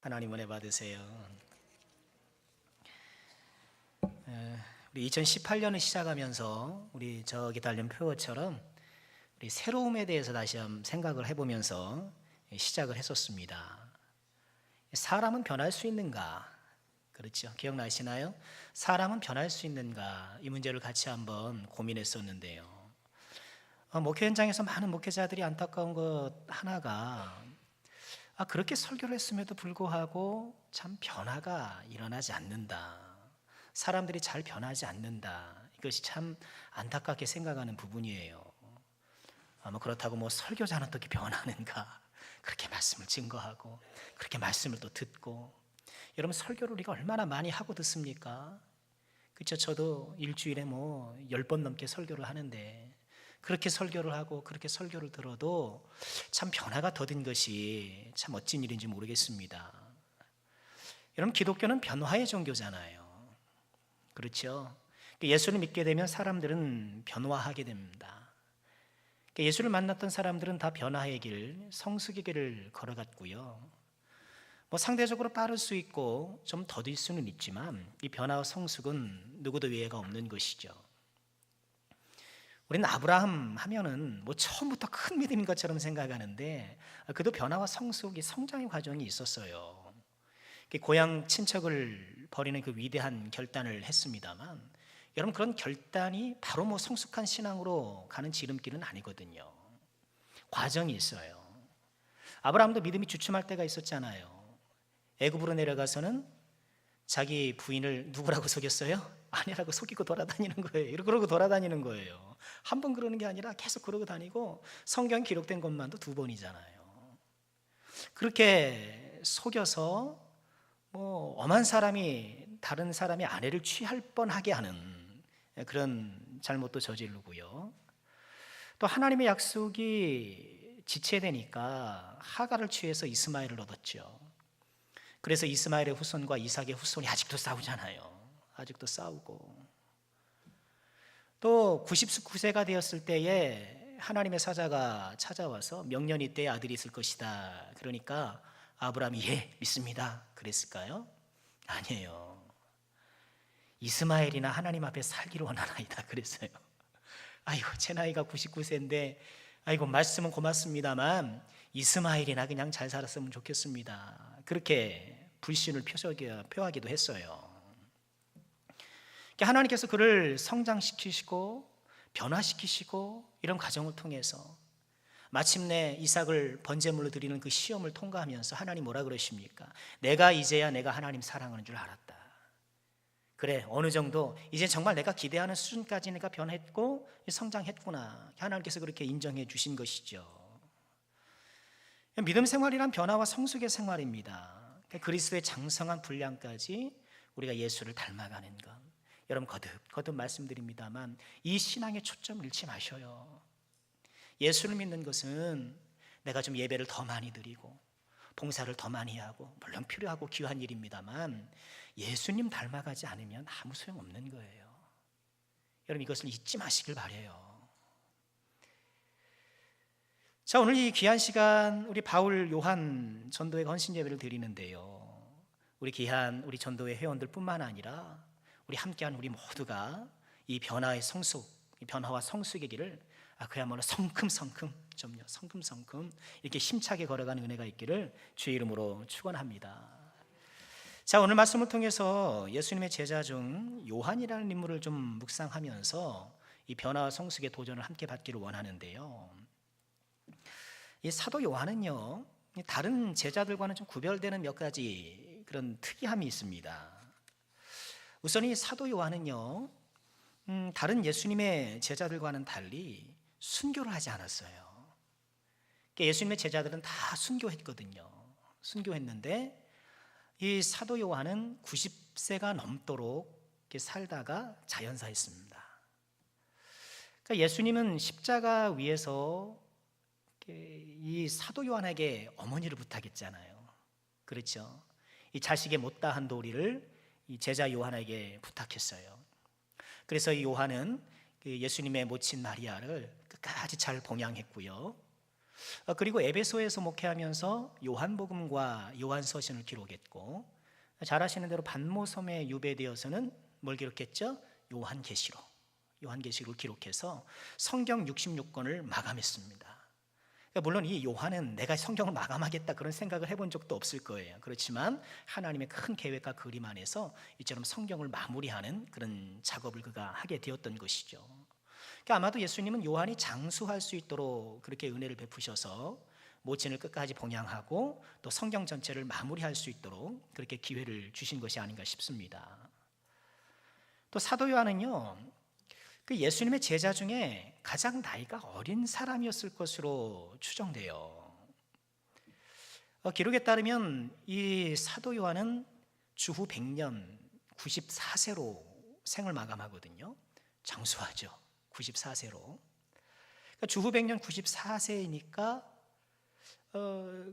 하나님 은혜 받으세요. 우리 2018년을 시작하면서 우리 저기 달린 표어처럼 우리 새로움에 대해서 다시 한번 생각을 해보면서 시작을 했었습니다. 사람은 변할 수 있는가? 그렇죠. 기억나시나요? 사람은 변할 수 있는가? 이 문제를 같이 한번 고민했었는데요. 목회 현장에서 많은 목회자들이 안타까운 것 하나가 그렇게 설교를 했음에도 불구하고 참 변화가 일어나지 않는다. 사람들이 잘 변하지 않는다. 이것이 참 안타깝게 생각하는 부분이에요. 그렇다고 설교자는 어떻게 변하는가? 그렇게 말씀을 증거하고 그렇게 말씀을 또 듣고, 여러분 설교를 우리가 얼마나 많이 하고 듣습니까? 그렇죠. 저도 일주일에 10번 넘게 설교를 하는데, 그렇게 설교를 하고 그렇게 설교를 들어도 참 변화가 더딘 것이 참 어찌 일인지 모르겠습니다. 여러분, 기독교는 변화의 종교잖아요. 그렇죠. 예수를 믿게 되면 사람들은 변화하게 됩니다. 예수를 만났던 사람들은 다 변화의 길, 성숙의 길을 걸어갔고요. 상대적으로 빠를 수 있고 좀 더딜 수는 있지만 이 변화와 성숙은 누구도 예외가 없는 것이죠. 우리는 아브라함 하면은 처음부터 큰 믿음인 것처럼 생각하는데, 그도 변화와 성숙이 성장의 과정이 있었어요. 고향 친척을 버리는 그 위대한 결단을 했습니다만, 여러분 그런 결단이 바로 성숙한 신앙으로 가는 지름길은 아니거든요. 과정이 있어요. 아브라함도 믿음이 주춤할 때가 있었잖아요. 애굽으로 내려가서는 자기 부인을 누구라고 속였어요? 아내라고 속이고 돌아다니는 거예요. 그러고 돌아다니는 거예요. 한 번 그러는 게 아니라 계속 그러고 다니고, 성경 기록된 것만도 2번이잖아요. 그렇게 속여서 엄한 사람이 다른 사람의 아내를 취할 뻔하게 하는 그런 잘못도 저지르고요. 또 하나님의 약속이 지체되니까 하갈을 취해서 이스마엘을 얻었죠. 그래서 이스마엘의 후손과 이삭의 후손이 아직도 싸우잖아요. 아직도 싸우고, 또 99세가 되었을 때에 하나님의 사자가 찾아와서 명년이 때에 아들이 있을 것이다. 그러니까 아브라함이 예, 믿습니다. 그랬을까요? 아니에요. 이스마엘이나 하나님 앞에 살기를 원하나이다. 그랬어요. 아이고, 제 나이가 99세인데 아이고, 말씀은 고맙습니다만 이스마엘이나 그냥 잘 살았으면 좋겠습니다. 그렇게 불신을 표하기도 했어요. 하나님께서 그를 성장시키시고 변화시키시고 이런 과정을 통해서 마침내 이삭을 번제물로 드리는 그 시험을 통과하면서 하나님 뭐라 그러십니까? 내가 이제야 내가 하나님 사랑하는 줄 알았다. 그래, 어느 정도 이제 정말 내가 기대하는 수준까지 내가 변했고 성장했구나. 하나님께서 그렇게 인정해 주신 것이죠. 믿음 생활이란 변화와 성숙의 생활입니다. 그리스도의 장성한 분량까지 우리가 예수를 닮아가는 것. 여러분, 거듭 말씀드립니다만 이 신앙의 초점을 잃지 마셔요. 예수를 믿는 것은 내가 좀 예배를 더 많이 드리고 봉사를 더 많이 하고, 물론 필요하고 귀한 일입니다만 예수님 닮아가지 않으면 아무 소용없는 거예요. 여러분, 이것을 잊지 마시길 바라요. 자, 오늘 이 귀한 시간 우리 바울 요한 전도회 헌신 예배를 드리는데요, 우리 귀한 우리 전도회 회원들 뿐만 아니라 우리 함께한 우리 모두가 이 변화의 성숙, 이 변화와 성숙의 길을 그야말로 성큼성큼 이렇게 힘차게 걸어가는 은혜가 있기를 주의 이름으로 축원합니다. 자, 오늘 말씀을 통해서 예수님의 제자 중 요한이라는 인물을 좀 묵상하면서 이 변화와 성숙의 도전을 함께 받기를 원하는데요, 이 사도 요한은요, 다른 제자들과는 좀 구별되는 몇 가지 그런 특이함이 있습니다. 우선 이 사도 요한은요, 다른 예수님의 제자들과는 달리 순교를 하지 않았어요. 예수님의 제자들은 다 순교했거든요. 순교했는데 이 사도 요한은 90세가 넘도록 살다가 자연사했습니다. 그러니까 예수님은 십자가 위에서 이 사도 요한에게 어머니를 부탁했잖아요. 그렇죠. 이 자식의 못다한 도리를 이 제자 요한에게 부탁했어요. 그래서 이 요한은 예수님의 모친 마리아를 끝까지 잘 봉양했고요. 그리고 에베소에서 목회하면서 요한복음과 요한서신을 기록했고, 잘 아시는 대로 반모섬에 유배되어서는 뭘 기록했죠? 요한계시록을 기록해서 성경 66권을 마감했습니다. 물론 이 요한은 내가 성경을 마감하겠다 그런 생각을 해본 적도 없을 거예요. 그렇지만 하나님의 큰 계획과 그림 안에서 이처럼 성경을 마무리하는 그런 작업을 그가 하게 되었던 것이죠. 그러니까 아마도 예수님은 요한이 장수할 수 있도록 그렇게 은혜를 베푸셔서 모친을 끝까지 봉양하고 또 성경 전체를 마무리할 수 있도록 그렇게 기회를 주신 것이 아닌가 싶습니다. 또 사도 요한은요, 그 예수님의 제자 중에 가장 나이가 어린 사람이었을 것으로 추정돼요. 기록에 따르면 이 사도 요한은 주후 100년 94세로 생을 마감하거든요. 장수하죠. 94세로. 그러니까 주후 100년 94세이니까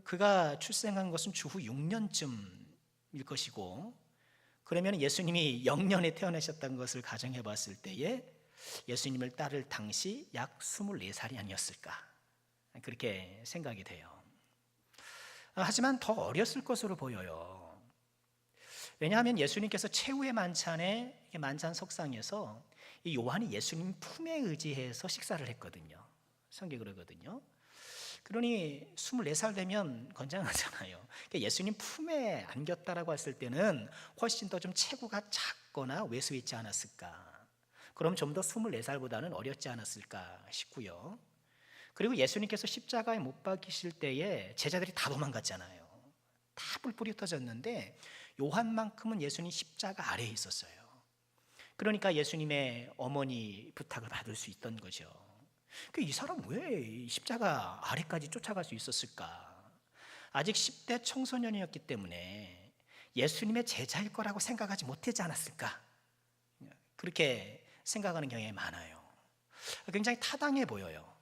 그가 출생한 것은 주후 6년쯤일 것이고, 그러면 예수님이 0년에 태어나셨다는 것을 가정해 봤을 때에 예수님을 따를 당시 약 24살이 아니었을까, 그렇게 생각이 돼요. 하지만 더 어렸을 것으로 보여요. 왜냐하면 예수님께서 최후의 만찬에 만찬석상에서 이 요한이 예수님 품에 의지해서 식사를 했거든요. 성경이 그러거든요. 그러니 24살 되면 건장하잖아요. 그러니까 예수님 품에 안겼다라고 했을 때는 훨씬 더 좀 체구가 작거나 왜소 있지 않았을까. 그럼 좀 더 24살보다는 어렸지 않았을까 싶고요. 그리고 예수님께서 십자가에 못 박히실 때에 제자들이 다 도망갔잖아요. 다 뿔뿔이 흩어졌는데 요한만큼은 예수님 십자가 아래에 있었어요. 그러니까 예수님의 어머니 부탁을 받을 수 있던 거죠. 이 사람 왜 십자가 아래까지 쫓아갈 수 있었을까? 아직 10대 청소년이었기 때문에 예수님의 제자일 거라고 생각하지 못하지 않았을까? 그렇게 생각하는 경향이 많아요. 굉장히 타당해 보여요.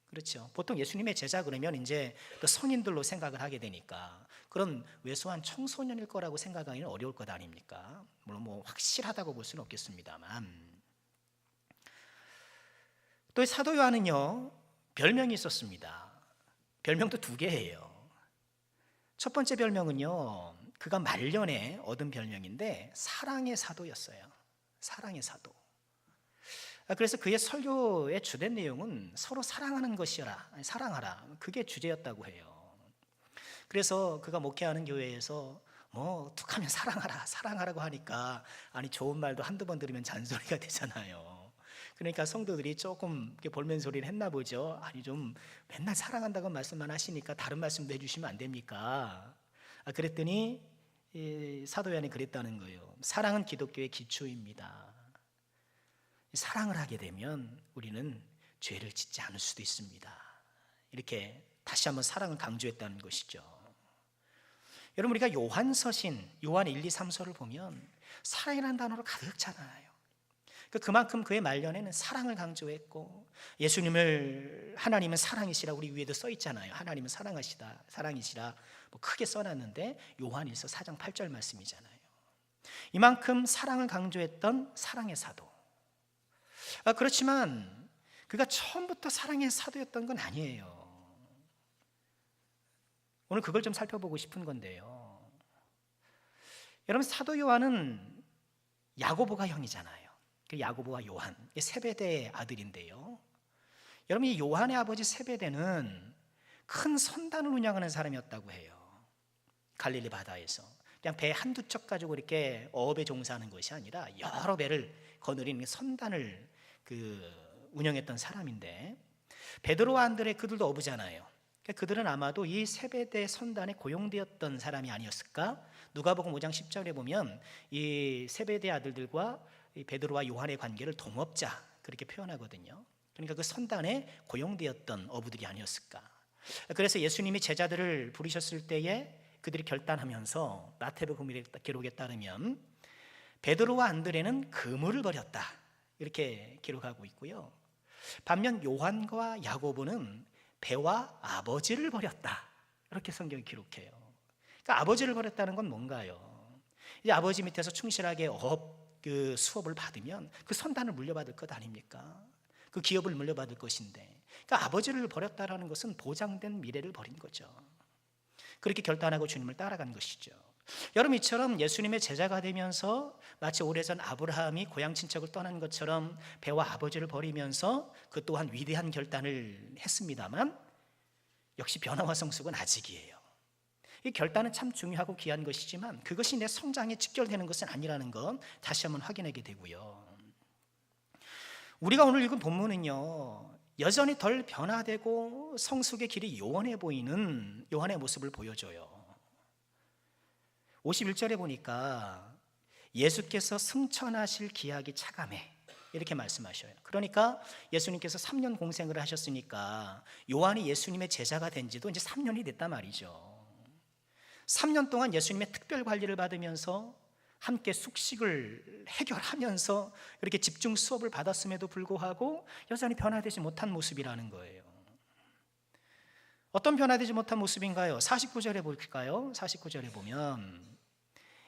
그렇죠. 보통 예수님의 제자 그러면 이제 또 성인들로 생각을 하게 되니까 그런 왜소한 청소년일 거라고 생각하기는 어려울 것 아닙니까? 물론 뭐 확실하다고 볼 수는 없겠습니다만. 또 사도 요한은요, 별명이 있었습니다. 별명도 2개예요. 첫 번째 별명은요, 그가 말년에 얻은 별명인데 사랑의 사도였어요. 사랑의 사도. 그래서 그의 설교의 주된 내용은 서로 사랑하는 것이라, 사랑하라, 그게 주제였다고 해요. 그래서 그가 목회하는 교회에서 뭐 툭하면 사랑하라고 하니까 아니 좋은 말도 한두 번 들으면 잔소리가 되잖아요. 그러니까 성도들이 조금 이렇게 볼멘소리를 했나 보죠. 아니 좀 맨날 사랑한다고 말씀만 하시니까 다른 말씀도 해주시면 안 됩니까? 그랬더니 사도 요한이 그랬다는 거예요. 사랑은 기독교의 기초입니다. 사랑을 하게 되면 우리는 죄를 짓지 않을 수도 있습니다. 이렇게 다시 한번 사랑을 강조했다는 것이죠. 여러분, 우리가 요한서신, 요한 1, 2, 3서를 보면 사랑이라는 단어로 가득 차나요. 그만큼 그의 말년에는 사랑을 강조했고, 하나님은 사랑이시라 우리 위에도 써 있잖아요. 하나님은 사랑이시라 뭐 크게 써놨는데 요한일서 4장 8절 말씀이잖아요. 이만큼 사랑을 강조했던 사랑의 사도. 그렇지만 그가 처음부터 사랑의 사도였던 건 아니에요. 오늘 그걸 좀 살펴보고 싶은 건데요. 여러분, 사도 요한은 야고보가 형이잖아요. 야고보와 요한, 세베대의 아들인데요. 여러분, 이 요한의 아버지 세베대는 큰 선단을 운영하는 사람이었다고 해요. 갈릴리 바다에서 그냥 배 한두 척 가지고 이렇게 어업에 종사하는 것이 아니라 여러 배를 거느리는 선단을 운영했던 사람인데, 베드로와 안드레 그들도 어부잖아요. 그들은 아마도 이 세베대 선단에 고용되었던 사람이 아니었을까? 누가복음 5장 10절에 보면 이 세베대 아들들과 이 베드로와 요한의 관계를 동업자 그렇게 표현하거든요. 그러니까 그 선단에 고용되었던 어부들이 아니었을까? 그래서 예수님이 제자들을 부르셨을 때에 그들이 결단하면서 마태복음 기록에 따르면 베드로와 안드레는 그물을 버렸다 이렇게 기록하고 있고요. 반면 요한과 야고보는 배와 아버지를 버렸다 이렇게 성경이 기록해요. 그러니까 아버지를 버렸다는 건 뭔가요? 이제 아버지 밑에서 충실하게 수업을 받으면 그 선단을 물려받을 것 아닙니까? 그 기업을 물려받을 것인데, 그러니까 아버지를 버렸다라는 것은 보장된 미래를 버린 거죠. 그렇게 결단하고 주님을 따라간 것이죠. 여러분, 이처럼 예수님의 제자가 되면서 마치 오래전 아브라함이 고향 친척을 떠난 것처럼 배와 아버지를 버리면서 그 또한 위대한 결단을 했습니다만 역시 변화와 성숙은 아직이에요. 이 결단은 참 중요하고 귀한 것이지만 그것이 내 성장에 직결되는 것은 아니라는 건 다시 한번 확인하게 되고요. 우리가 오늘 읽은 본문은요, 여전히 덜 변화되고 성숙의 길이 요원해 보이는 요한의 모습을 보여줘요. 51절에 보니까 예수께서 승천하실 기약이 차감해 이렇게 말씀하셔요. 그러니까 예수님께서 3년 공생을 하셨으니까 요한이 예수님의 제자가 된 지도 이제 3년이 됐단 말이죠. 3년 동안 예수님의 특별 관리를 받으면서 함께 숙식을 해결하면서 그렇게 집중 수업을 받았음에도 불구하고 여전히 변화되지 못한 모습이라는 거예요. 어떤 변화되지 못한 모습인가요? 49절에 볼까요? 49절에 보면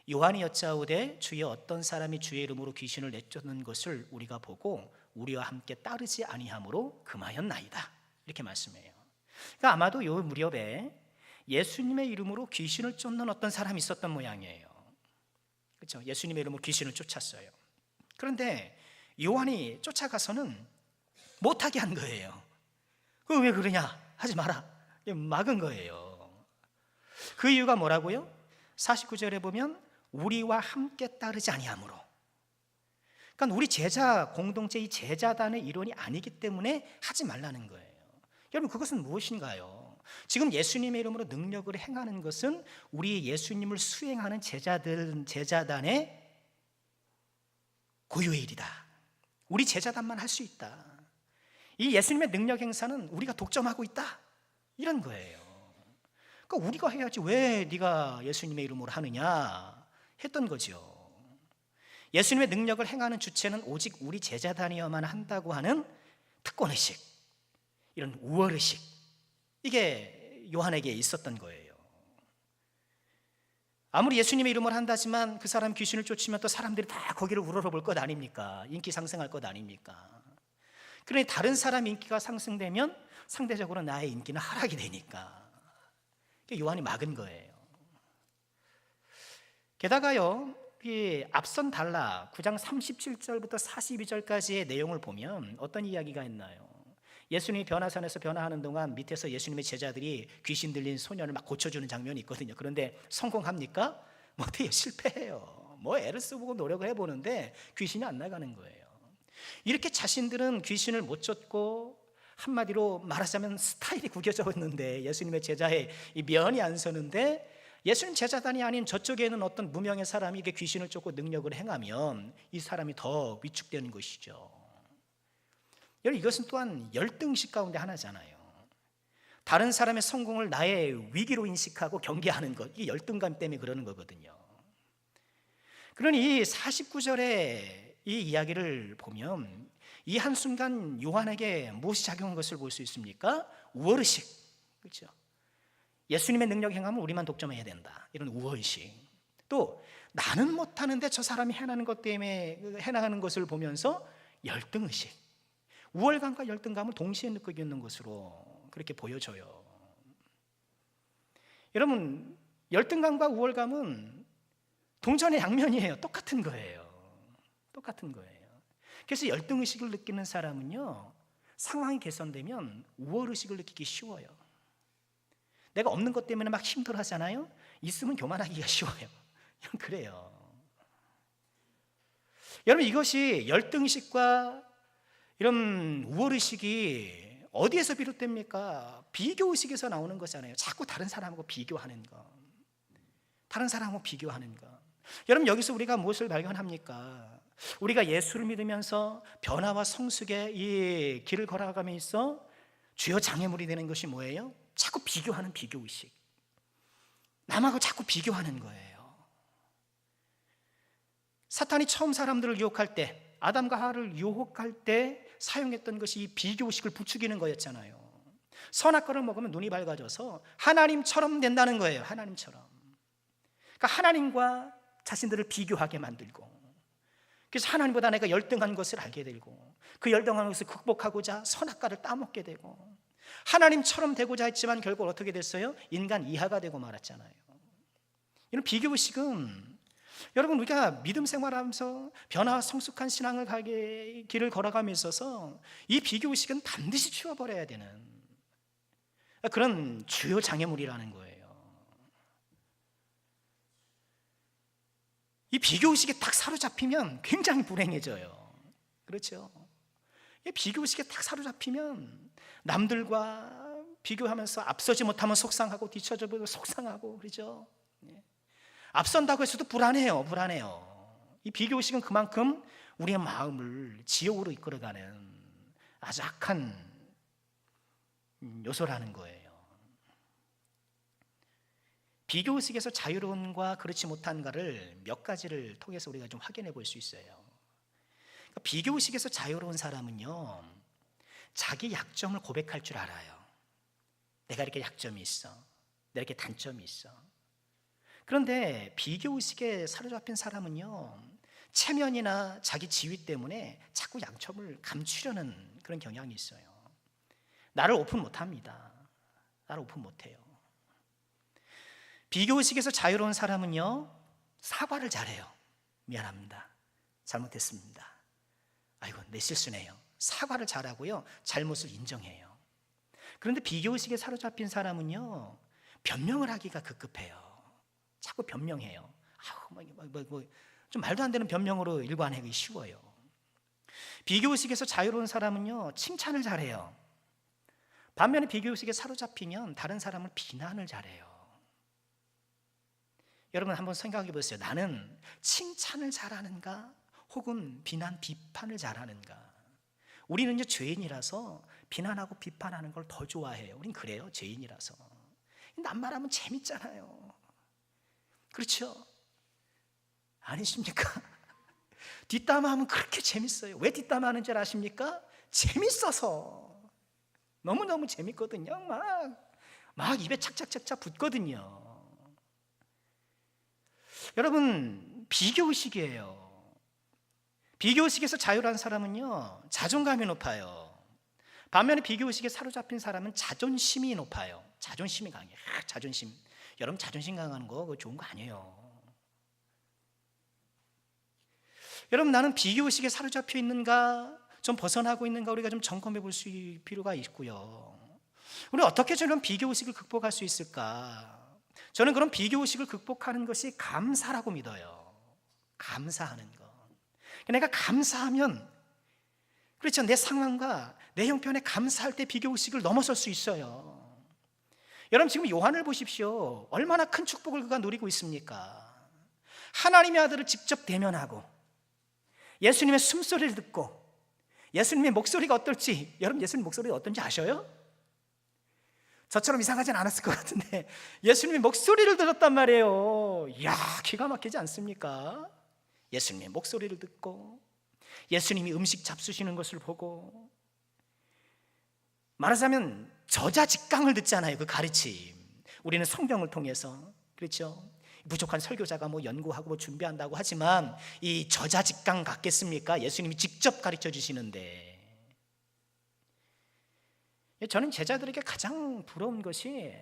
요한이 여짜오되 주여 어떤 사람이 주의 이름으로 귀신을 내쫓는 것을 우리가 보고 우리와 함께 따르지 아니하므로 금하였나이다 이렇게 말씀해요. 그러니까 아마도 요 무렵에 예수님의 이름으로 귀신을 쫓는 어떤 사람이 있었던 모양이에요. 그렇죠? 예수님의 이름으로 귀신을 쫓았어요. 그런데 요한이 쫓아가서는 못하게 한 거예요. 그 왜 그러냐? 하지 마라. 막은 거예요. 그 이유가 뭐라고요? 49절에 보면 우리와 함께 따르지 아니하므로. 그러니까 우리 제자 공동체, 이 제자단의 일원이 아니기 때문에 하지 말라는 거예요. 여러분, 그것은 무엇인가요? 지금 예수님의 이름으로 능력을 행하는 것은 우리 예수님을 수행하는 제자단의 고유의 일이다. 우리 제자단만 할 수 있다. 이 예수님의 능력 행사는 우리가 독점하고 있다, 이런 거예요. 그러니까 우리가 해야지 왜 네가 예수님의 이름으로 하느냐 했던 거죠. 예수님의 능력을 행하는 주체는 오직 우리 제자단이어만 한다고 하는 특권의식, 이런 우월의식, 이게 요한에게 있었던 거예요. 아무리 예수님의 이름을 한다지만 그 사람 귀신을 쫓으면 또 사람들이 다 거기를 우러러볼 것 아닙니까? 인기 상승할 것 아닙니까? 그러니 다른 사람 인기가 상승되면 상대적으로 나의 인기는 하락이 되니까 요한이 막은 거예요. 게다가요, 이 앞선 달라 9장 37절부터 42절까지의 내용을 보면 어떤 이야기가 있나요? 예수님이 변화산에서 변화하는 동안 밑에서 예수님의 제자들이 귀신 들린 소년을 막 고쳐주는 장면이 있거든요. 그런데 성공합니까? 못해요. 실패해요. 뭐 애를 쓰고 노력을 해보는데 귀신이 안 나가는 거예요. 이렇게 자신들은 귀신을 못 쫓고 한마디로 말하자면 스타일이 구겨졌는데 예수님의 제자의 이 면이 안 서는데 예수님 제자단이 아닌 저쪽에 있는 어떤 무명의 사람이 이게 귀신을 쫓고 능력을 행하면 이 사람이 더 위축되는 것이죠. 여러분, 이것은 또한 열등식 가운데 하나잖아요. 다른 사람의 성공을 나의 위기로 인식하고 경계하는 것, 이 열등감 때문에 그러는 거거든요. 그러니 이 49절의 이 이야기를 보면 이 한순간 요한에게 무엇이 작용한 것을 볼 수 있습니까? 우월의식, 그렇죠? 예수님의 능력 행하면 우리만 독점해야 된다, 이런 우월의식. 또 나는 못하는데 저 사람이 해나가는 것 때문에 해나가는 것을 보면서 열등의식, 우월감과 열등감을 동시에 느끼고 있는 것으로 그렇게 보여져요. 여러분, 열등감과 우월감은 동전의 양면이에요. 똑같은 거예요. 똑같은 거예요. 그래서 열등의식을 느끼는 사람은요, 상황이 개선되면 우월의식을 느끼기 쉬워요. 내가 없는 것 때문에 막 힘들어 하잖아요. 있으면 교만하기가 쉬워요. 그래요. 여러분, 이것이 열등의식과 이런 우월의식이 어디에서 비롯됩니까? 비교의식에서 나오는 거잖아요. 자꾸 다른 사람하고 비교하는 거, 다른 사람하고 비교하는 거. 여러분, 여기서 우리가 무엇을 발견합니까? 우리가 예수를 믿으면서 변화와 성숙의 이 길을 걸어가면서 주요 장애물이 되는 것이 뭐예요? 자꾸 비교하는 비교의식, 남하고 자꾸 비교하는 거예요. 사탄이 처음 사람들을 유혹할 때, 아담과 하와를 유혹할 때 사용했던 것이 이 비교의식을 부추기는 거였잖아요. 선악과를 먹으면 눈이 밝아져서 하나님처럼 된다는 거예요. 하나님처럼. 그러니까 하나님과 자신들을 비교하게 만들고, 그래서 하나님보다 내가 열등한 것을 알게 되고, 그 열등한 것을 극복하고자 선악과를 따먹게 되고 하나님처럼 되고자 했지만 결국 어떻게 됐어요? 인간 이하가 되고 말았잖아요. 이런 비교의식은 여러분, 우리가 믿음 생활하면서 변화 성숙한 신앙을 가게 길을 걸어감에 있어서 이 비교의식은 반드시 치워버려야 되는 그런 주요 장애물이라는 거예요. 이 비교의식에 딱 사로잡히면 굉장히 불행해져요. 그렇죠? 이 비교의식에 딱 사로잡히면 남들과 비교하면서 앞서지 못하면 속상하고 뒤처져 보고 속상하고, 그렇죠? 앞선다고 해서도 불안해요. 이 비교의식은 그만큼 우리의 마음을 지옥으로 이끌어가는 아주 악한 요소라는 거예요. 비교의식에서 자유로운과 그렇지 못한가를 몇 가지를 통해서 우리가 좀 확인해 볼 수 있어요. 그러니까 비교의식에서 자유로운 사람은요, 자기 약점을 고백할 줄 알아요. 내가 이렇게 약점이 있어, 내가 이렇게 단점이 있어. 그런데 비교의식에 사로잡힌 사람은요, 체면이나 자기 지위 때문에 자꾸 약점을 감추려는 그런 경향이 있어요. 나를 오픈 못합니다. 나를 오픈 못해요. 비교의식에서 자유로운 사람은요, 사과를 잘해요. 미안합니다, 잘못했습니다, 아이고 내 실수네요. 사과를 잘하고요, 잘못을 인정해요. 그런데 비교의식에 사로잡힌 사람은요, 변명을 하기가 급급해요. 자꾸 변명해요. 좀 말도 안 되는 변명으로 일관하기 쉬워요. 비교의식에서 자유로운 사람은요, 칭찬을 잘해요. 반면에 비교의식에 사로잡히면 다른 사람을 비난을 잘해요. 여러분 한번 생각해 보세요. 나는 칭찬을 잘하는가 혹은 비판을 잘하는가? 우리는 죄인이라서 비난하고 비판하는 걸 더 좋아해요. 우린 그래요, 죄인이라서. 남말하면 재밌잖아요. 그렇죠? 아니십니까? 뒷담화하면 그렇게 재밌어요. 왜 뒷담화하는 줄 아십니까? 재밌어서. 너무너무 재밌거든요. 막 입에 착착착착 붙거든요. 여러분, 비교의식이에요. 비교의식에서 자유로운 사람은요, 자존감이 높아요. 반면에 비교의식에 사로잡힌 사람은 자존심이 높아요. 자존심이 강해요. 자존심. 여러분, 자존심 강하는 거 그거 좋은 거 아니에요. 여러분, 나는 비교의식에 사로잡혀 있는가, 좀 벗어나고 있는가 우리가 좀 점검해 볼 수 있을 필요가 있고요. 우리 어떻게 저런 비교의식을 극복할 수 있을까? 저는 그런 비교의식을 극복하는 것이 감사라고 믿어요. 감사하는 것. 내가 감사하면, 그렇죠, 내 상황과 내 형편에 감사할 때 비교의식을 넘어설 수 있어요. 여러분, 지금 요한을 보십시오. 얼마나 큰 축복을 그가 누리고 있습니까? 하나님의 아들을 직접 대면하고 예수님의 숨소리를 듣고 예수님의 목소리가 어떨지, 여러분 예수님 목소리가 어떤지 아셔요? 저처럼 이상하진 않았을 것 같은데 예수님의 목소리를 들었단 말이에요. 이야, 기가 막히지 않습니까? 예수님의 목소리를 듣고 예수님이 음식 잡수시는 것을 보고, 말하자면 저자직강을 듣잖아요. 그 가르침, 우리는 성경을 통해서, 그렇죠? 부족한 설교자가 연구하고 준비한다고 하지만 이 저자직강 같겠습니까? 예수님이 직접 가르쳐 주시는데. 저는 제자들에게 가장 부러운 것이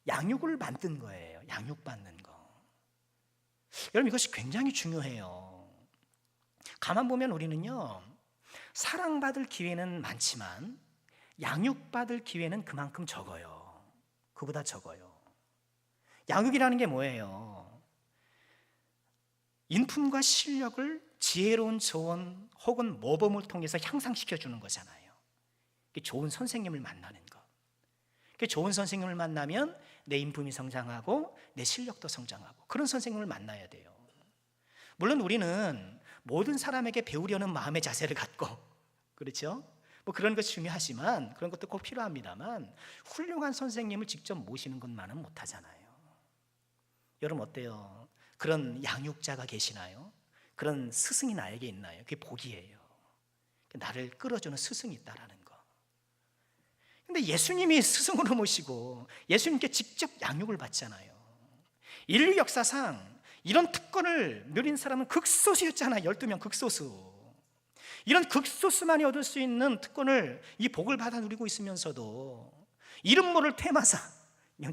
양육을 만든 거예요. 양육받는 거. 여러분, 이것이 굉장히 중요해요. 가만 보면 우리는요, 사랑받을 기회는 많지만 양육받을 기회는 그만큼 적어요. 그보다 적어요. 양육이라는 게 뭐예요? 인품과 실력을 지혜로운 조언 혹은 모범을 통해서 향상시켜주는 거잖아요. 좋은 선생님을 만나는 것. 좋은 선생님을 만나면 내 인품이 성장하고 내 실력도 성장하고, 그런 선생님을 만나야 돼요. 물론 우리는 모든 사람에게 배우려는 마음의 자세를 갖고, 그렇죠? 그런 것이 중요하지만, 그런 것도 꼭 필요합니다만, 훌륭한 선생님을 직접 모시는 것만은 못하잖아요. 여러분 어때요? 그런 양육자가 계시나요? 그런 스승이 나에게 있나요? 그게 복이에요. 나를 끌어주는 스승이 있다라는 거. 근데 예수님이 스승으로 모시고 예수님께 직접 양육을 받잖아요. 인류 역사상 이런 특권을 누린 사람은 극소수였잖아요. 12명 극소수. 이런 극소수만이 얻을 수 있는 특권을, 이 복을 받아 누리고 있으면서도 이름 모를 퇴마사,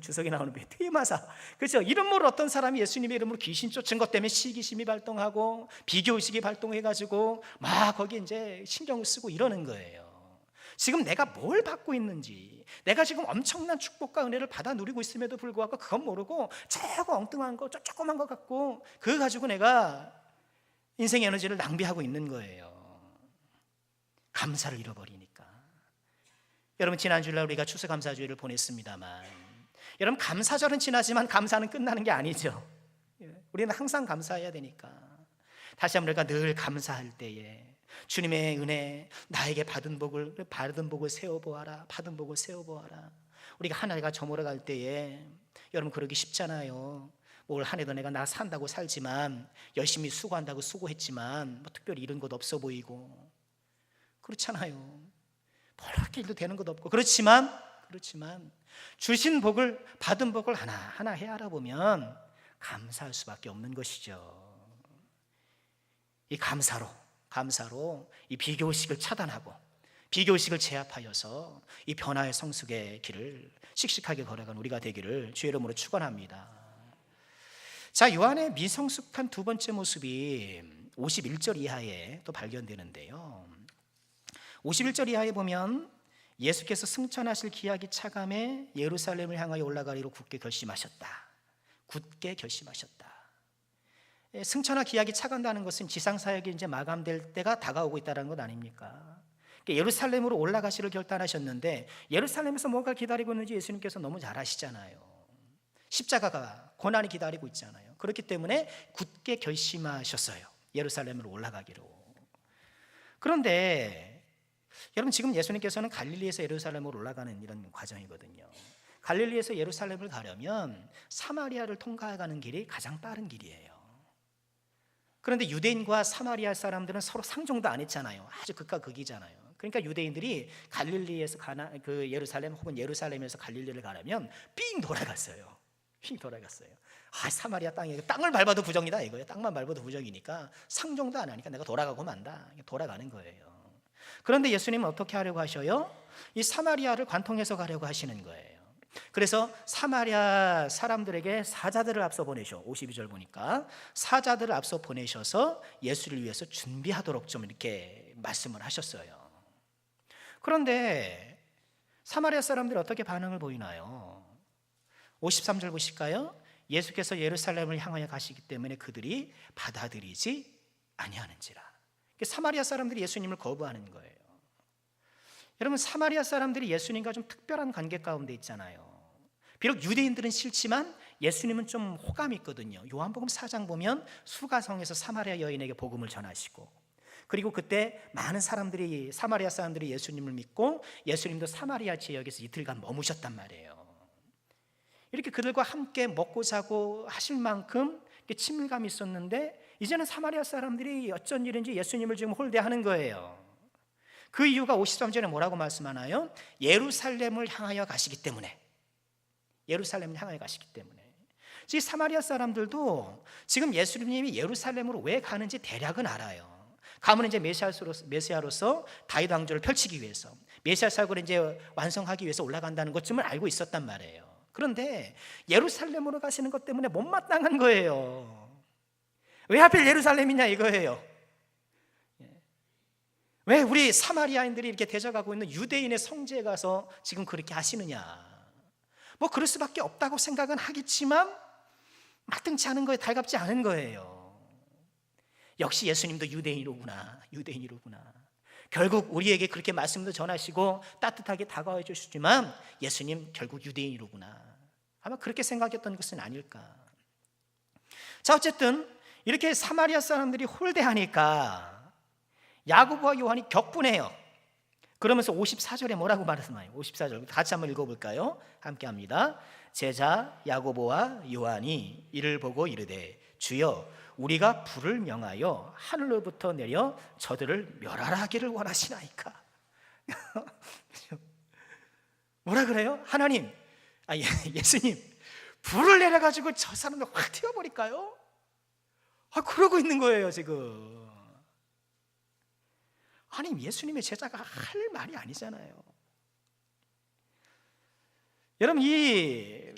주석에 나오는 퇴마사, 그렇죠? 이름 모를 어떤 사람이 예수님의 이름으로 귀신 쫓은 것 때문에 시기심이 발동하고 비교의식이 발동해가지고 막 거기 이제 신경을 쓰고 이러는 거예요. 지금 내가 뭘 받고 있는지, 내가 지금 엄청난 축복과 은혜를 받아 누리고 있음에도 불구하고 그건 모르고 저거 엉뚱한 거, 조그만 거 갖고 그거 가지고 내가 인생의 에너지를 낭비하고 있는 거예요. 감사를 잃어버리니까. 여러분, 지난 주일날 우리가 추수감사주일을 보냈습니다만, 여러분, 감사절은 지나지만 감사는 끝나는 게 아니죠. 우리는 항상 감사해야 되니까. 다시 한번 우리가 늘 감사할 때에 주님의 은혜, 나에게 받은 복을 세워보아라. 받은 복을 세워보아라. 우리가 한 해가 저물어갈 때에, 여러분, 그러기 쉽잖아요. 올 한 해도 내가 나 산다고 살지만, 열심히 수고한다고 수고했지만 뭐 특별히 이런 것 없어 보이고 그렇잖아요. 뭘 그렇게 일도 되는 것도 없고 그렇지만 주신 복을, 받은 복을 하나하나 헤아려 보면 감사할 수밖에 없는 것이죠. 이 감사로 이 비교의식을 차단하고 비교의식을 제압하여서 이 변화의 성숙의 길을 씩씩하게 걸어간 우리가 되기를 주의 이름으로 축원합니다. 자, 요한의 미성숙한 두 번째 모습이 51절 이하에 또 발견되는데요. 51절 이하에 보면 예수께서 승천하실 기약이 차감해 예루살렘을 향하여 올라가기로 굳게 결심하셨다. 승천할 기약이 차간다는 것은 지상사역이 이제 마감될 때가 다가오고 있다는 것 아닙니까? 예루살렘으로 올라가시를 결단하셨는데, 예루살렘에서 뭔가 기다리고 있는지 예수님께서 너무 잘 아시잖아요. 십자가가, 고난이 기다리고 있잖아요. 그렇기 때문에 굳게 결심하셨어요. 예루살렘으로 올라가기로. 그런데 여러분, 지금 예수님께서는 갈릴리에서 예루살렘으로 올라가는 이런 과정이거든요. 갈릴리에서 예루살렘을 가려면 사마리아를 통과하는 길이 가장 빠른 길이에요. 그런데 유대인과 사마리아 사람들은 서로 상종도 안 했잖아요. 아주 극과 극이잖아요. 그러니까 유대인들이 갈릴리에서 예루살렘 혹은 예루살렘에서 갈릴리를 가려면 삥 돌아갔어요. 사마리아 땅을 밟아도 부정이다 이거예요. 땅만 밟아도 부정이니까 상종도 안 하니까 내가 돌아가고 만다. 돌아가는 거예요. 그런데 예수님은 어떻게 하려고 하셔요? 이 사마리아를 관통해서 가려고 하시는 거예요. 그래서 사마리아 사람들에게 사자들을 앞서 보내셔. 52절 보니까 사자들을 앞서 보내셔서 예수를 위해서 준비하도록 좀 이렇게 말씀을 하셨어요. 그런데 사마리아 사람들이 어떻게 반응을 보이나요? 53절 보실까요? 예수께서 예루살렘을 향하여 가시기 때문에 그들이 받아들이지 아니하는지라. 사마리아 사람들이 예수님을 거부하는 거예요. 여러분, 사마리아 사람들이 예수님과 좀 특별한 관계 가운데 있잖아요. 비록 유대인들은 싫지만 예수님은 좀 호감이 있거든요. 요한복음 4장 보면 수가성에서 사마리아 여인에게 복음을 전하시고, 그리고 그때 많은 사람들이, 사마리아 사람들이 예수님을 믿고 예수님도 사마리아 지역에서 이틀간 머무셨단 말이에요. 이렇게 그들과 함께 먹고 자고 하실 만큼 친밀감이 있었는데, 이제는 사마리아 사람들이 어쩐 일인지 예수님을 지금 홀대하는 거예요. 그 이유가 53절에 뭐라고 말씀하나요? 예루살렘을 향하여 가시기 때문에. 이 사마리아 사람들도 지금 예수님이 예루살렘으로 왜 가는지 대략은 알아요. 가면 이제 메시아로서 다윗 왕조를 펼치기 위해서, 메시아 사역을 이제 완성하기 위해서 올라간다는 것쯤을 알고 있었단 말이에요. 그런데 예루살렘으로 가시는 것 때문에 못마땅한 거예요. 왜 하필 예루살렘이냐 이거예요. 왜 우리 사마리아인들이 이렇게 대적하고 있는 유대인의 성지에 가서 지금 그렇게 하시느냐. 뭐 그럴 수밖에 없다고 생각은 하겠지만 마땅치 않은 거에 달갑지 않은 거예요. 역시 예수님도 유대인이로구나. 결국 우리에게 그렇게 말씀도 전하시고 따뜻하게 다가와 주시지만 예수님 결국 유대인이로구나. 아마 그렇게 생각했던 것은 아닐까. 자, 어쨌든 이렇게 사마리아 사람들이 홀대하니까 야고보와 요한이 격분해요. 그러면서 54절에 뭐라고 말씀하나요? 54절 같이 한번 읽어볼까요? 함께 합니다. 제자 야고보와 요한이 이를 보고 이르되 주여 우리가 불을 명하여 하늘로부터 내려 저들을 멸하라 하기를 원하시나이까. 뭐라 그래요? 하나님, 예수님, 불을 내려가지고 저 사람들 확 튀어버릴까요? 그러고 있는 거예요 지금. 아니, 예수님의 제자가 할 말이 아니잖아요. 여러분, 이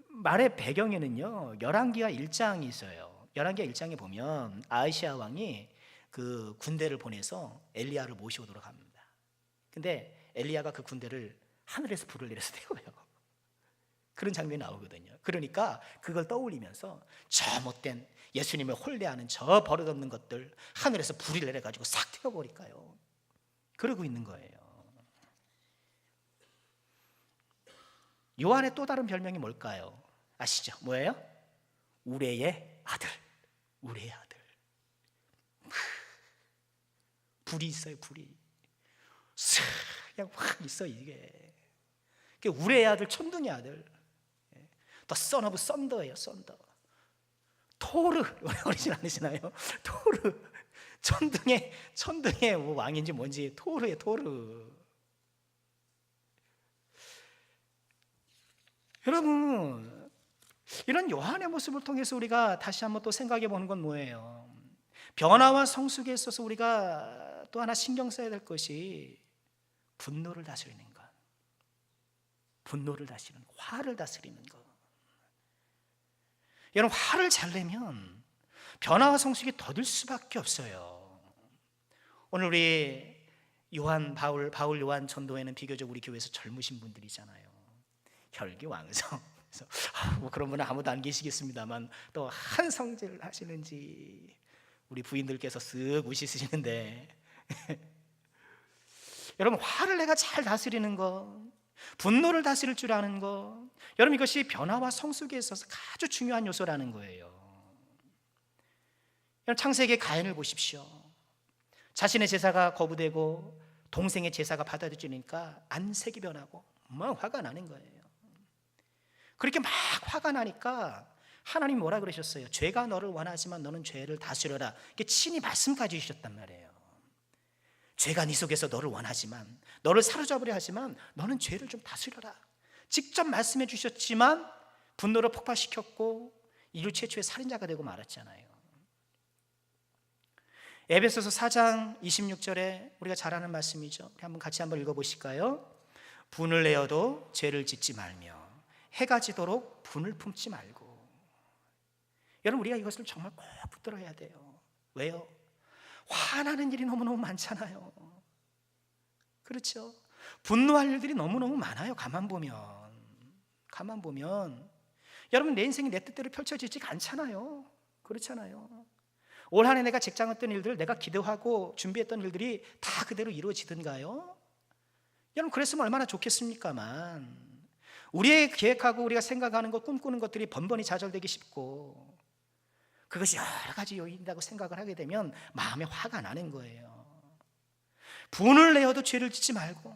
말의 배경에는요, 열왕기하 1장이 있어요. 열왕기하 1장에 보면 아하시아 왕이 그 군대를 보내서 엘리야를 모시오도록 합니다. 근데 엘리야가 그 군대를 하늘에서 불을 내려서 태워요. 그런 장면이 나오거든요. 그러니까 그걸 떠올리면서 저 못된 예수님을 홀대하는 저 버릇없는 것들 하늘에서 불이 내려가지고 싹 태워버릴까요? 그러고 있는 거예요. 요한의 또 다른 별명이 뭘까요? 아시죠? 뭐예요? 우레의 아들. 우레의 아들. 불이 있어요. 불이 그냥 확 있어. 이게 우레의 아들, 천둥의 아들. The son of thunder예요. thunder. 토르, 어리진 않으시나요? 토르. 천둥의 뭐 왕인지 뭔지 토르예요. 토르. 여러분, 이런 요한의 모습을 통해서 우리가 다시 한번 또 생각해 보는 건 뭐예요? 변화와 성숙에 있어서 우리가 또 하나 신경 써야 될 것이 분노를 다스리는 것. 분노를 다스리는 것, 화를 다스리는 것. 여러분, 화를 잘 내면 변화와 성숙이 더딜 수밖에 없어요. 오늘 우리 바울 요한 전도회는 비교적 우리 교회에서 젊으신 분들이잖아요. 혈기왕성. 그래서 뭐 그런 분은 아무도 안 계시겠습니다만 또 한 성질을 하시는지 우리 부인들께서 쓱 웃으시는데 여러분, 화를 내가 잘 다스리는 것, 분노를 다스릴 줄 아는 것, 여러분, 이것이 변화와 성숙에 있어서 아주 중요한 요소라는 거예요. 여러분, 창세기의 가인을 보십시오. 자신의 제사가 거부되고 동생의 제사가 받아들여지니까 안색이 변하고 막 화가 나는 거예요. 그렇게 막 화가 나니까 하나님 뭐라 그러셨어요? 죄가 너를 원하지만 너는 죄를 다스려라. 이게 친히 말씀까지 주셨단 말이에요. 죄가 네 속에서 너를 원하지만, 너를 사로잡으려 하지만 너는 죄를 좀 다스려라. 직접 말씀해 주셨지만 분노를 폭발시켰고 인류 최초의 살인자가 되고 말았잖아요. 에베소서 4장 26절에 우리가 잘 아는 말씀이죠. 한번 같이 한번 읽어보실까요? 분을 내어도 죄를 짓지 말며 해가 지도록 분을 품지 말고. 여러분, 우리가 이것을 정말 꼭 붙들어야 돼요. 왜요? 화나는 일이 너무너무 많잖아요. 그렇죠? 분노할 일들이 너무너무 많아요. 가만 보면 여러분, 내 인생이 내 뜻대로 펼쳐지지가 않잖아요. 그렇잖아요. 올 한 해 내가 직장 했던 일들, 내가 기도하고 준비했던 일들이 다 그대로 이루어지던가요? 여러분, 그랬으면 얼마나 좋겠습니까만 우리의 계획하고 우리가 생각하는 것, 꿈꾸는 것들이 번번이 좌절되기 쉽고 그것이 여러 가지 요인이라고 생각을 하게 되면 마음에 화가 나는 거예요. 분을 내어도 죄를 짓지 말고.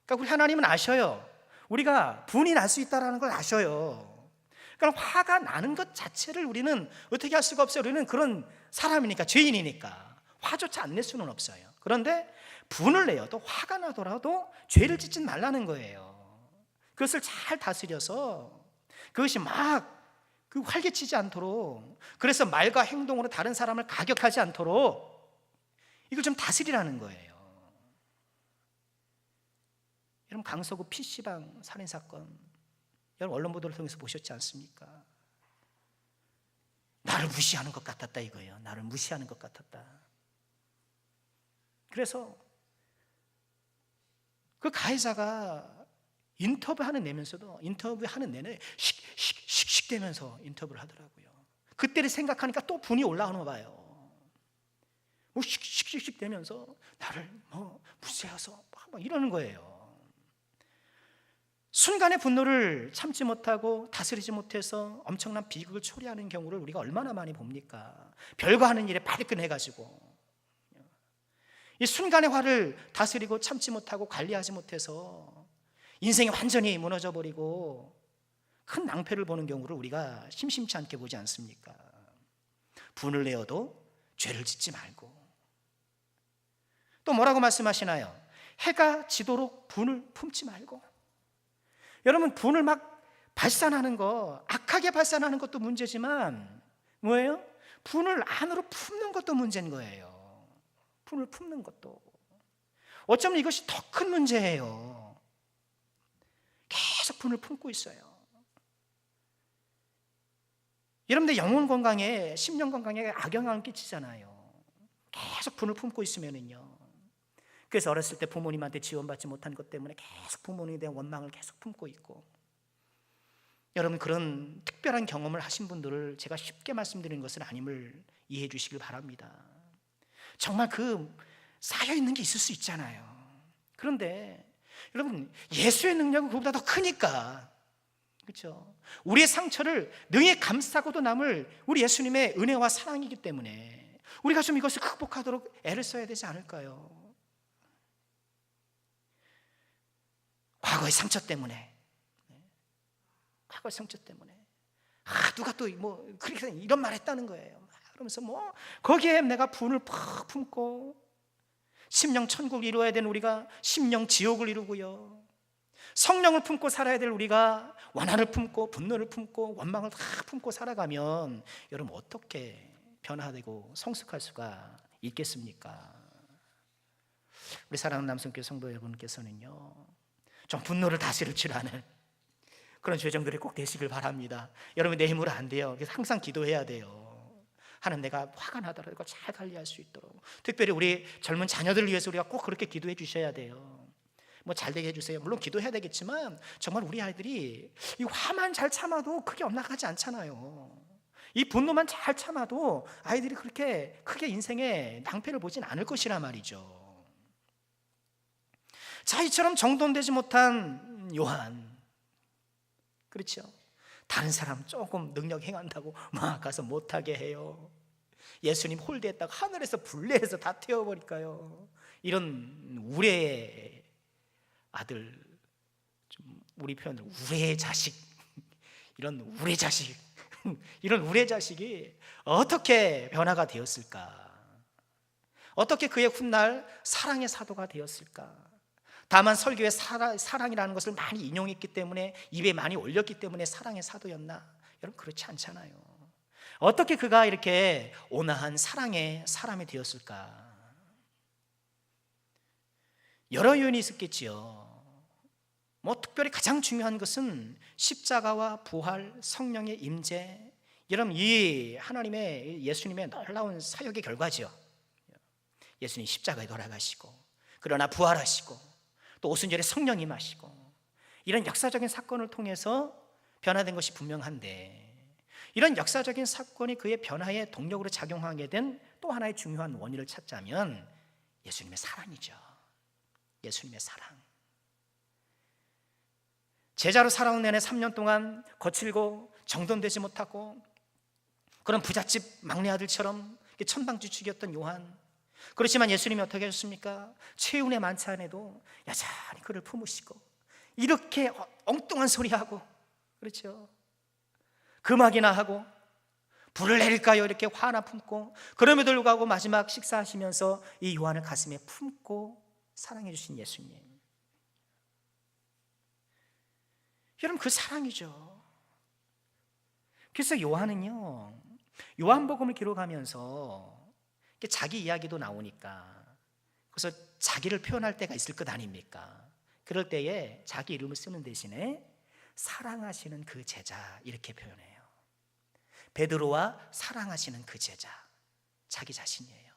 그러니까 우리 하나님은 아셔요. 우리가 분이 날 수 있다는 걸 아셔요. 그러니까 화가 나는 것 자체를 우리는 어떻게 할 수가 없어요. 우리는 그런 사람이니까, 죄인이니까 화조차 안 낼 수는 없어요. 그런데 분을 내어도, 화가 나더라도 죄를 짓지 말라는 거예요. 그것을 잘 다스려서 그것이 막 활개치지 않도록, 그래서 말과 행동으로 다른 사람을 가격하지 않도록 이걸 좀 다스리라는 거예요. 여러분, 강서구 PC방 살인사건 여러분 언론 보도를 통해서 보셨지 않습니까? 나를 무시하는 것 같았다 이거예요. 나를 무시하는 것 같았다. 그래서 그 가해자가 인터뷰하는 내내 씩씩씩 대면서 인터뷰를 하더라고요. 그때를 생각하니까 또 분이 올라오나 봐요. 뭐 씩씩씩 대면서 나를 뭐 무시해서 막 이러는 거예요. 순간의 분노를 참지 못하고 다스리지 못해서 엄청난 비극을 초래하는 경우를 우리가 얼마나 많이 봅니까? 별거 하는 일에 발끈해가지고 이 순간의 화를 다스리고 참지 못하고 관리하지 못해서 인생이 완전히 무너져버리고 큰 낭패를 보는 경우를 우리가 심심치 않게 보지 않습니까? 분을 내어도 죄를 짓지 말고. 또 뭐라고 말씀하시나요? 해가 지도록 분을 품지 말고. 여러분, 분을 막 발산하는 거, 악하게 발산하는 것도 문제지만 뭐예요? 분을 안으로 품는 것도 문제인 거예요. 분을 품는 것도 어쩌면 이것이 더 큰 문제예요. 계속 분을 품고 있어요. 여러분들 영혼 건강에, 심령 건강에 악영향을 끼치잖아요. 계속 분을 품고 있으면은요. 그래서 어렸을 때 부모님한테 지원받지 못한 것 때문에 계속 부모님에 대한 원망을 계속 품고 있고, 여러분 그런 특별한 경험을 하신 분들을 제가 쉽게 말씀드리는 것은 아님을 이해해 주시길 바랍니다. 정말 그 쌓여 있는 게 있을 수 있잖아요. 그런데 여러분 예수의 능력은 그보다 더 크니까, 그렇죠? 우리의 상처를 능히 감싸고도 남을 우리 예수님의 은혜와 사랑이기 때문에 우리가 좀 이것을 극복하도록 애를 써야 되지 않을까요? 과거의 상처 때문에, 과거의 상처 때문에 누가 또 뭐 그렇게 이런 말 했다는 거예요. 그러면서 뭐 거기에 내가 분을 팍 품고 심령 천국을 이루어야 되는 우리가 심령 지옥을 이루고요, 성령을 품고 살아야 될 우리가 원한을 품고 분노를 품고 원망을 다 품고 살아가면 여러분 어떻게 변화되고 성숙할 수가 있겠습니까? 우리 사랑하는 남성교회 성도 여러분께서는요 좀 분노를 다스릴 줄 아는 그런 죄정들이 꼭 되시길 바랍니다. 여러분 내 힘으로 안 돼요. 그래서 항상 기도해야 돼요. 하나님 내가 화가 나더라도 그걸 잘 관리할 수 있도록, 특별히 우리 젊은 자녀들을 위해서 우리가 꼭 그렇게 기도해 주셔야 돼요. 뭐 잘 되게 해주세요. 물론 기도해야 되겠지만 정말 우리 아이들이 이 화만 잘 참아도 크게 엇나가지 않잖아요. 이 분노만 잘 참아도 아이들이 그렇게 크게 인생에 낭패를 보진 않을 것이란 말이죠. 자, 이처럼 정돈되지 못한 요한, 그렇죠? 다른 사람 조금 능력 행한다고 막 가서 못하게 해요. 예수님 홀대했다가 하늘에서 불내서 다 태워버릴까요? 이런 우레의 아들, 좀 우리 표현으로 우레의 자식, 이런 우레 자식, 이런 우레 자식이 어떻게 변화가 되었을까? 어떻게 그의 훗날 사랑의 사도가 되었을까? 다만 설교에 사랑이라는 것을 많이 인용했기 때문에, 입에 많이 올렸기 때문에 사랑의 사도였나? 여러분 그렇지 않잖아요. 어떻게 그가 이렇게 온화한 사랑의 사람이 되었을까? 여러 요인이 있었겠지요. 뭐 특별히 가장 중요한 것은 십자가와 부활, 성령의 임재, 여러분 이 하나님의 예수님의 놀라운 사역의 결과죠. 예수님 십자가에 돌아가시고 그러나 부활하시고 또 오순절에 성령이 임하시고, 이런 역사적인 사건을 통해서 변화된 것이 분명한데, 이런 역사적인 사건이 그의 변화의 동력으로 작용하게 된 또 하나의 중요한 원인을 찾자면 예수님의 사랑이죠. 예수님의 사랑. 제자로 살아온 내내 3년 동안 거칠고 정돈되지 못하고 그런 부잣집 막내 아들처럼 천방지축이었던 요한, 그렇지만 예수님이 어떻게 하셨습니까? 최운의 만찬에도 여전히 그를 품으시고, 이렇게 엉뚱한 소리하고, 그렇죠? 금학이나 하고 불을 내릴까요? 이렇게 화나 품고, 그럼에도 불구하고 마지막 식사하시면서 이 요한을 가슴에 품고 사랑해 주신 예수님, 여러분 그 사랑이죠. 그래서 요한은요, 요한복음을 기록하면서 자기 이야기도 나오니까 그래서 자기를 표현할 때가 있을 것 아닙니까? 그럴 때에 자기 이름을 쓰는 대신에 사랑하시는 그 제자 이렇게 표현해요. 베드로와 사랑하시는 그 제자, 자기 자신이에요.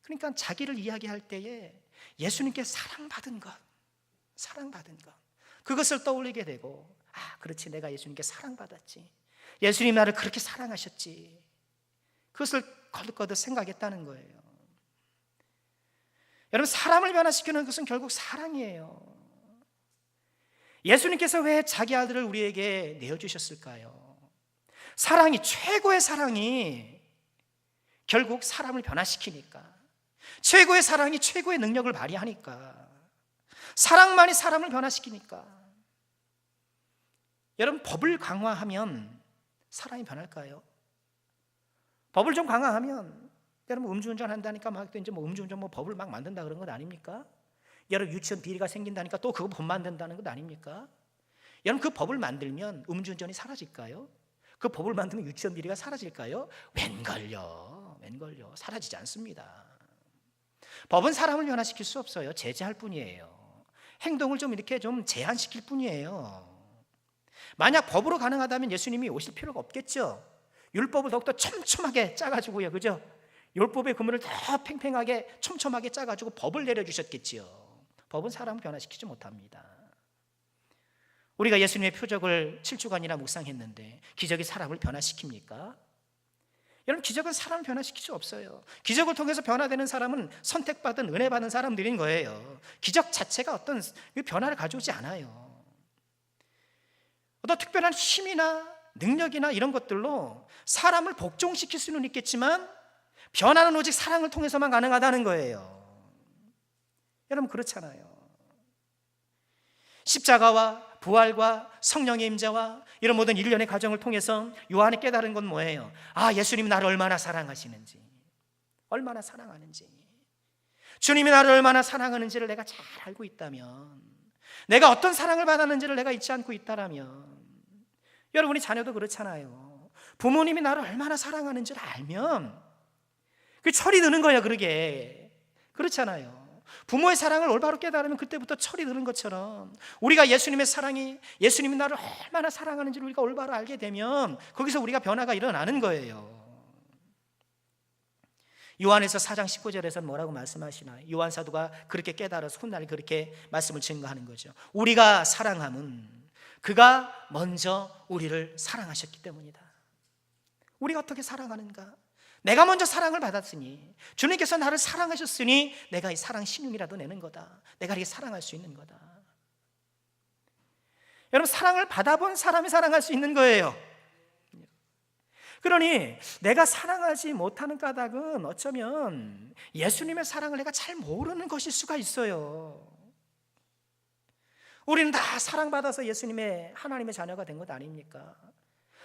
그러니까 자기를 이야기할 때에 예수님께 사랑받은 것, 그것을 떠올리게 되고, 그렇지, 내가 예수님께 사랑받았지, 예수님 나를 그렇게 사랑하셨지, 그것을 거듭거듭 생각했다는 거예요. 여러분 사람을 변화시키는 것은 결국 사랑이에요. 예수님께서 왜 자기 아들을 우리에게 내어주셨을까요? 사랑이, 최고의 사랑이 결국 사람을 변화시키니까, 최고의 사랑이 최고의 능력을 발휘하니까, 사랑만이 사람을 변화시키니까. 여러분 법을 강화하면 사람이 변할까요? 법을 좀 강화하면, 여러분 음주운전 한다니까 막 이제 뭐 음주운전 뭐 법을 막 만든다 그런 것 아닙니까? 여러분 유치원 비리가 생긴다니까 또 그거 법 만든다는 것 아닙니까? 여러분 그 법을 만들면 음주운전이 사라질까요? 그 법을 만들면 유치원 비리가 사라질까요? 웬걸요, 사라지지 않습니다. 법은 사람을 변화시킬 수 없어요. 제재할 뿐이에요. 행동을 좀 이렇게 좀 제한시킬 뿐이에요. 만약 법으로 가능하다면 예수님이 오실 필요가 없겠죠. 율법을 더욱더 촘촘하게 짜가지고요, 그죠? 율법의 그물을 더 팽팽하게 촘촘하게 짜가지고 법을 내려주셨겠지요. 법은 사람을 변화시키지 못합니다. 우리가 예수님의 표적을 7주간이나 묵상했는데 기적이 사람을 변화시킵니까? 여러분, 기적은 사람을 변화시킬 수 없어요. 기적을 통해서 변화되는 사람은 선택받은 은혜 받은 사람들인 거예요. 기적 자체가 어떤 변화를 가져오지 않아요. 어떤 특별한 힘이나 능력이나 이런 것들로 사람을 복종시킬 수는 있겠지만 변화는 오직 사랑을 통해서만 가능하다는 거예요. 여러분, 그렇잖아요. 십자가와 부활과 성령의 임재와 이런 모든 일련의 과정을 통해서 요한이 깨달은 건 뭐예요? 아, 예수님이 나를 얼마나 사랑하시는지, 얼마나 사랑하는지, 주님이 나를 얼마나 사랑하는지를 내가 잘 알고 있다면, 내가 어떤 사랑을 받았는지를 내가 잊지 않고 있다라면, 여러분이 자녀도 그렇잖아요. 부모님이 나를 얼마나 사랑하는지를 알면 그 철이 드는 거야. 그러게 그렇잖아요. 부모의 사랑을 올바로 깨달으면 그때부터 철이 드는 것처럼 우리가 예수님의 사랑이, 예수님이 나를 얼마나 사랑하는지를 우리가 올바로 알게 되면 거기서 우리가 변화가 일어나는 거예요. 요한에서 4장 19절에서 뭐라고 말씀하시나요? 요한 사도가 그렇게 깨달아서 훗날 그렇게 말씀을 증거하는 거죠. 우리가 사랑함은 그가 먼저 우리를 사랑하셨기 때문이다. 우리가 어떻게 사랑하는가? 내가 먼저 사랑을 받았으니, 주님께서 나를 사랑하셨으니 내가 이 사랑 신용이라도 내는 거다. 내가 이렇게 사랑할 수 있는 거다. 여러분, 사랑을 받아본 사람이 사랑할 수 있는 거예요. 그러니 내가 사랑하지 못하는 까닭은 어쩌면 예수님의 사랑을 내가 잘 모르는 것일 수가 있어요. 우리는 다 사랑받아서 예수님의, 하나님의 자녀가 된 것 아닙니까?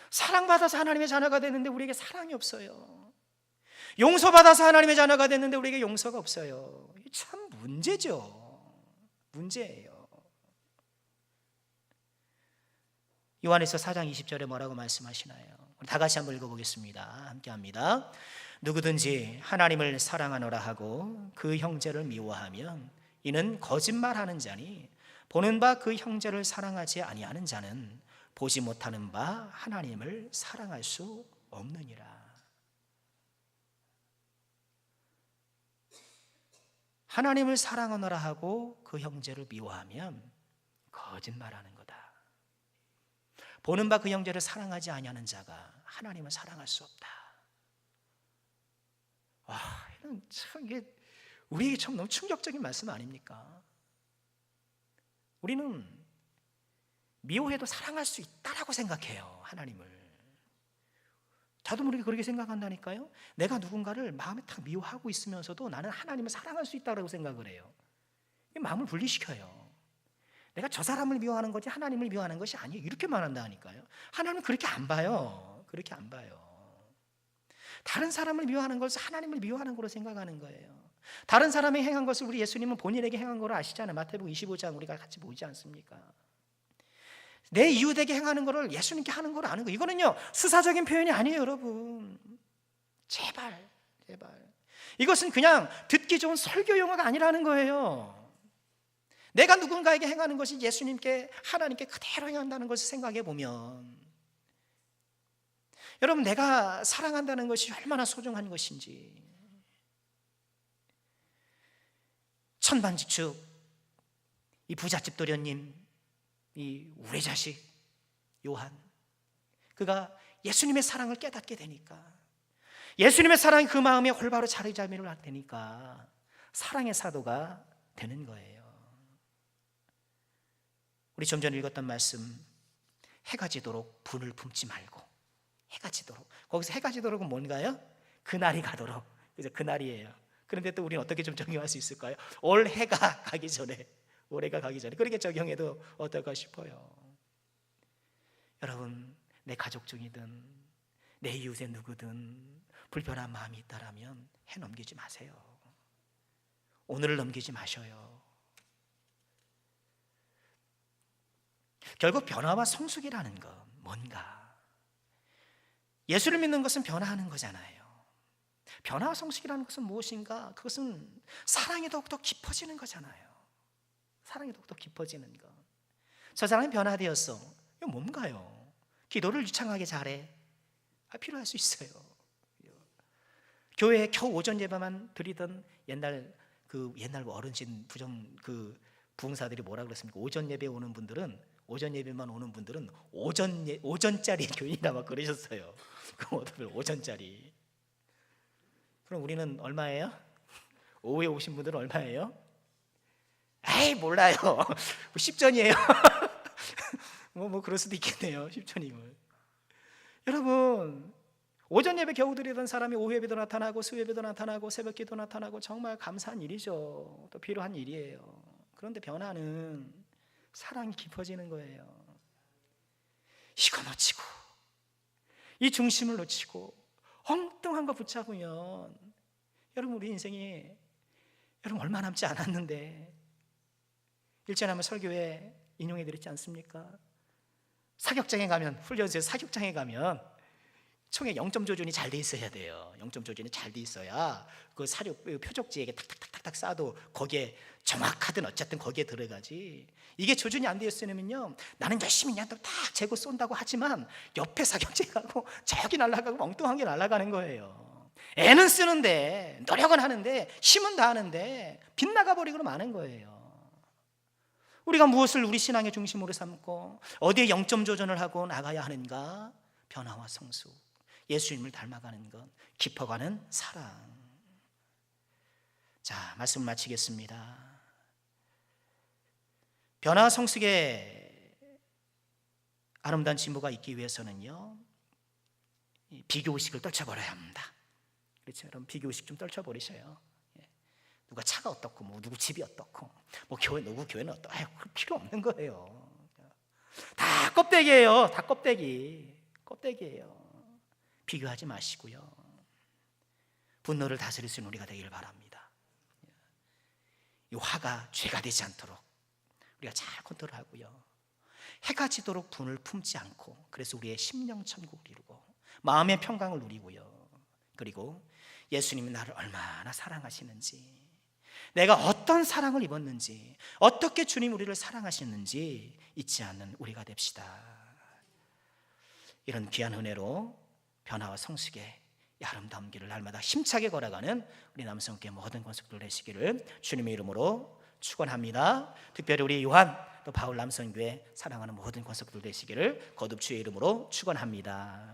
사랑받아서 하나님의 자녀가 됐는데 우리에게 사랑이 없어요. 용서받아서 하나님의 자녀가 됐는데 우리에게 용서가 없어요. 참 문제죠. 문제예요. 요한에서 4장 20절에 뭐라고 말씀하시나요? 우리 다 같이 한번 읽어보겠습니다. 함께 합니다. 누구든지 하나님을 사랑하노라 하고 그 형제를 미워하면 이는 거짓말하는 자니, 보는 바 그 형제를 사랑하지 아니하는 자는 보지 못하는 바 하나님을 사랑할 수 없느니라. 하나님을 사랑하노라 하고 그 형제를 미워하면 거짓말하는 거다. 보는 바 그 형제를 사랑하지 아니하는 자가 하나님을 사랑할 수 없다. 와, 이런 참 이게 우리에게 참 너무 충격적인 말씀 아닙니까? 우리는 미워해도 사랑할 수 있다라고 생각해요, 하나님을. 저도 모르게 그렇게 생각한다니까요. 내가 누군가를 마음에 딱 미워하고 있으면서도 나는 하나님을 사랑할 수 있다고 생각을 해요. 마음을 분리시켜요. 내가 저 사람을 미워하는 거지 하나님을 미워하는 것이 아니에요. 이렇게 말한다니까요. 하나님은 그렇게 안 봐요. 그렇게 안 봐요. 다른 사람을 미워하는 것을 하나님을 미워하는 거로 생각하는 거예요. 다른 사람이 행한 것을 우리 예수님은 본인에게 행한 거로 아시잖아요. 마태복음 25장 우리가 같이 보지 않습니까? 내 이웃에게 행하는 거를 예수님께 하는 거로 아는 거, 이거는요 수사적인 표현이 아니에요, 여러분. 제발 이것은 그냥 듣기 좋은 설교 용어가 아니라는 거예요. 내가 누군가에게 행하는 것이 예수님께, 하나님께 그대로 행한다는 것을 생각해 보면, 여러분, 내가 사랑한다는 것이 얼마나 소중한 것인지. 천반지축 이 부잣집 도련님, 이 우레자식 요한, 그가 예수님의 사랑을 깨닫게 되니까, 예수님의 사랑이 그 마음에 올바로 자리 잡기를 하게 되니까 사랑의 사도가 되는 거예요. 우리 좀 전에 읽었던 말씀, 해가 지도록 분을 품지 말고, 해가 지도록, 거기서 해가 지도록은 뭔가요? 그날이 가도록. 그래서 그날이에요. 그런데 또 우리는 어떻게 좀 적용할 수 있을까요? 올 해가 가기 전에, 올해가 가기 전에 그렇게 적용해도 어떨까 싶어요. 여러분, 내 가족 중이든 내 이웃의 누구든 불편한 마음이 있다라면 해 넘기지 마세요. 오늘을 넘기지 마셔요. 결국 변화와 성숙이라는 건 뭔가? 예수를 믿는 것은 변화하는 거잖아요. 변화 성숙이라는 것은 무엇인가? 그것은 사랑이 더욱더 깊어지는 거잖아요. 사랑이 더욱더 깊어지는 것. 저 사람이 변화되었어. 이거 뭔가요? 기도를 유창하게 잘해. 필요할 수 있어요. 교회에 겨우 오전 예배만 드리던 옛날 어르신 부흥사들이 뭐라 그랬습니까? 오전 예배 오는 분들은, 오전 예배만 오는 분들은 오전짜리 교인이라 막 그러셨어요. 그 오전짜리. 그럼 우리는 얼마예요? 오후에 오신 분들은 얼마예요? 에이 몰라요. 10전이에요. 뭐 그럴 수도 있겠네요. 10전이면. 여러분, 오전 예배 겨우 드리던 사람이 오후 예배도 나타나고 수요 예배도 나타나고 새벽 기도 나타나고 정말 감사한 일이죠. 또 필요한 일이에요. 그런데 변화는 사랑이 깊어지는 거예요. 이거 놓치고 이 중심을 놓치고 엉뚱한 거 붙잡으면 여러분, 우리 인생이 여러분 얼마 남지 않았는데, 일전에 설교에 인용해 드렸지 않습니까? 사격장에 가면, 훈련소에 사격장에 가면 총에 영점 조준이 잘 돼 있어야 돼요. 영점 조준이 잘 돼 있어야 그 사격 표적지에게 탁탁탁탁 쏴도 거기에 정확하든 어쨌든 거기에 들어가지. 이게 조준이 안 되어 있으면요, 나는 열심히 그냥 딱 재고 쏜다고 하지만 옆에 사격장에 가고 저기 날아가고 엉뚱한 게 날아가는 거예요. 애는 쓰는데, 노력은 하는데, 힘은 다하는데 빗나가 버리고 마는 거예요. 우리가 무엇을 우리 신앙의 중심으로 삼고 어디에 영점 조준을 하고 나가야 하는가? 변화와 성숙, 예수님을 닮아가는 것, 깊어가는 사랑. 자, 말씀 마치겠습니다. 변화와 성숙의 아름다운 진보가 있기 위해서는요, 비교의식을 떨쳐버려야 합니다. 그렇죠? 여러분, 비교의식 좀 떨쳐버리셔요. 누가 차가 어떻고, 뭐 누구 집이 어떻고, 뭐 누구 교회는 어떻고, 그 필요 없는 거예요. 다 껍데기예요. 다 껍데기예요. 비교하지 마시고요, 분노를 다스릴 수 있는 우리가 되기를 바랍니다. 이 화가 죄가 되지 않도록 우리가 잘 컨트롤하고요, 해가 지도록 분을 품지 않고, 그래서 우리의 심령 천국을 이루고 마음의 평강을 누리고요, 그리고 예수님이 나를 얼마나 사랑하시는지, 내가 어떤 사랑을 입었는지, 어떻게 주님 우리를 사랑하시는지 잊지 않는 우리가 됩시다. 이런 귀한 은혜로 변화와 성숙의 아름다운 길을 날마다 힘차게 걸어가는 우리 남성교회 모든 권속들 되시기를 주님의 이름으로 축원합니다. 특별히 우리 요한 또 바울 남성교회 사랑하는 모든 권속들 되시기를 거듭 주의 이름으로 축원합니다.